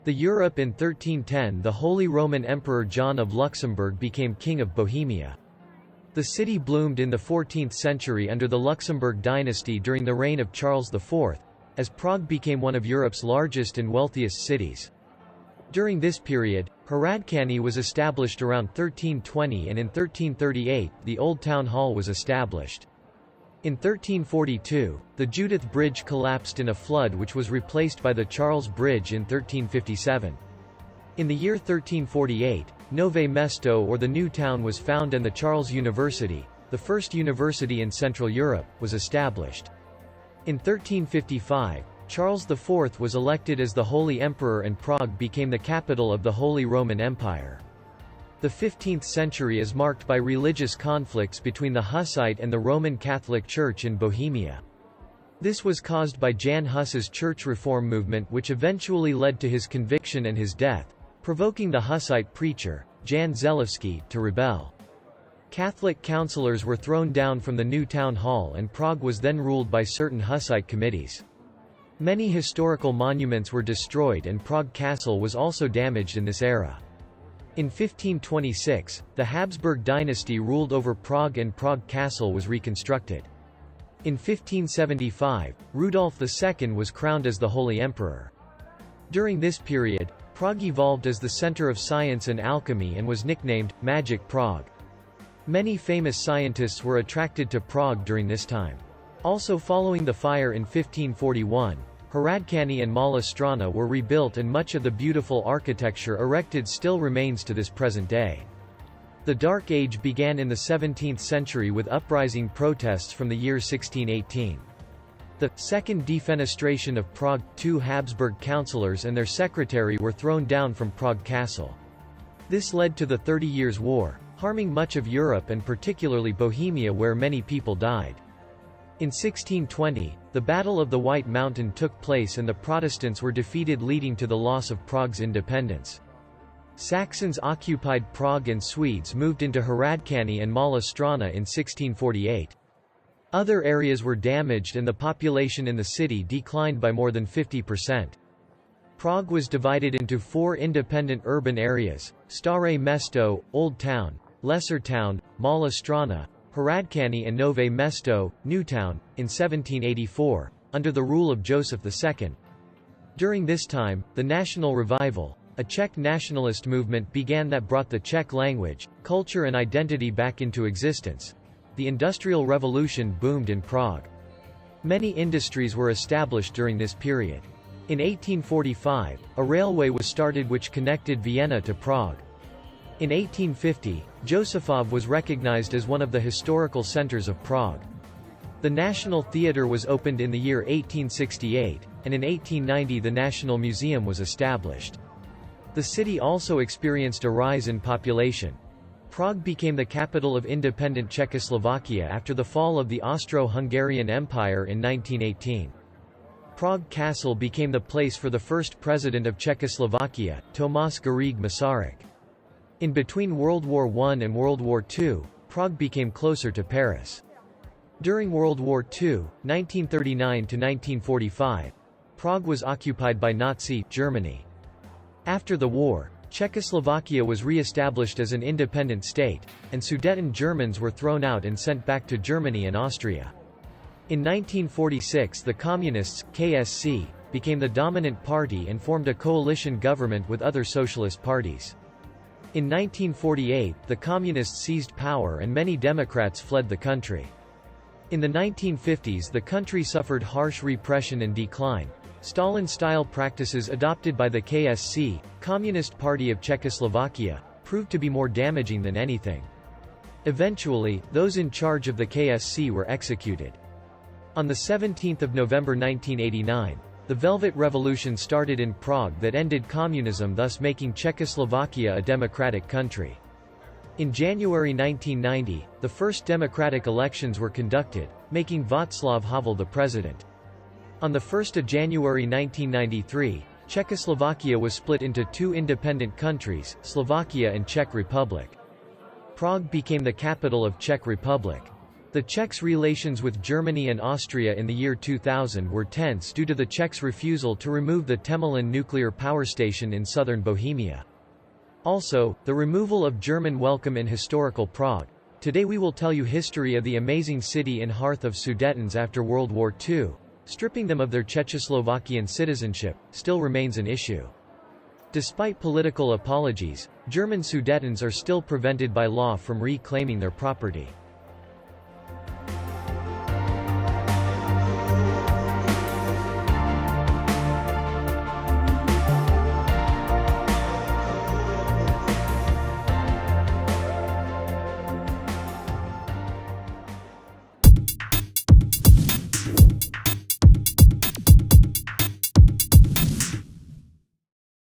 The Europe in 1310, the Holy Roman Emperor John of Luxembourg became King of Bohemia. The city bloomed in the 14th century under the Luxembourg Dynasty during the reign of Charles IV, as Prague became one of Europe's largest and wealthiest cities. During this period, Hradčany was established around 1320, and in 1338, the Old Town Hall was established. In 1342, the Judith Bridge collapsed in a flood which was replaced by the Charles Bridge in 1357. In the year 1348, Nové Mesto, or the New Town, was found and the Charles University, the first university in Central Europe, was established. In 1355, Charles IV was elected as the Holy Emperor and Prague became the capital of the Holy Roman Empire. The 15th century is marked by religious conflicts between the Hussite and the Roman Catholic Church in Bohemia. This was caused by Jan Hus's church reform movement, which eventually led to his conviction and his death, provoking the Hussite preacher, Jan Zelewski, to rebel. Catholic councillors were thrown down from the new town hall, and Prague was then ruled by certain Hussite committees. Many historical monuments were destroyed, and Prague Castle was also damaged in this era. In 1526, the Habsburg Dynasty ruled over Prague and Prague Castle was reconstructed. In 1575, Rudolf II was crowned as the Holy Emperor. During this period, Prague evolved as the center of science and alchemy and was nicknamed Magic Prague. Many famous scientists were attracted to Prague during this time. Also following the fire in 1541, Hradčany and Malá Strana were rebuilt, and much of the beautiful architecture erected still remains to this present day. The Dark Age began in the 17th century with uprising protests from the year 1618. The second defenestration of Prague, 2 Habsburg councillors and their secretary were thrown down from Prague Castle. This led to the 30 Years' War, harming much of Europe and particularly Bohemia, where many people died. In 1620, the Battle of the White Mountain took place and the Protestants were defeated, leading to the loss of Prague's independence. Saxons occupied Prague and Swedes moved into Hradčany and Malá Strana in 1648. Other areas were damaged and the population in the city declined by more than 50%. Prague was divided into 4 independent urban areas: Staré Mesto, Old Town; Lesser Town, Malá Strana; Hradčany, and Nové Mesto, Newtown, in 1784, under the rule of Joseph II. During this time, the National Revival, a Czech nationalist movement, began that brought the Czech language, culture and identity back into existence. The Industrial Revolution boomed in Prague. Many industries were established during this period. In 1845, a railway was started which connected Vienna to Prague. In 1850, Josefov was recognized as one of the historical centers of Prague. The National Theatre was opened in the year 1868, and in 1890 the National Museum was established. The city also experienced a rise in population. Prague became the capital of independent Czechoslovakia after the fall of the Austro-Hungarian Empire in 1918. Prague Castle became the place for the first president of Czechoslovakia, Tomáš Garrigue Masaryk. In between World War I and World War II, Prague became closer to Paris. During World War II, 1939–1945, Prague was occupied by Nazi Germany. After the war, Czechoslovakia was re-established as an independent state, and Sudeten Germans were thrown out and sent back to Germany and Austria. In 1946, the Communists, KSC, became the dominant party and formed a coalition government with other socialist parties. In 1948, the Communists seized power and many Democrats fled the country. In the 1950s, the country suffered harsh repression and decline. Stalin-style practices adopted by the KSC, Communist Party of Czechoslovakia, proved to be more damaging than anything. Eventually, those in charge of the KSC were executed. On 17 November 1989, the Velvet Revolution started in Prague that ended communism, thus making Czechoslovakia a democratic country. In January 1990, the first democratic elections were conducted, making Václav Havel the president. On 1 January 1993, Czechoslovakia was split into 2 independent countries, Slovakia and Czech Republic. Prague became the capital of Czech Republic. The Czechs' relations with Germany and Austria in the year 2000 were tense due to the Czechs' refusal to remove the Temelin nuclear power station in southern Bohemia. Also, the removal of German welcome in historical Prague. Today we will tell you history of the amazing city and hearth of Sudetans after World War II. Stripping them of their Czechoslovakian citizenship still remains an issue. Despite political apologies, German Sudetans are still prevented by law from reclaiming their property.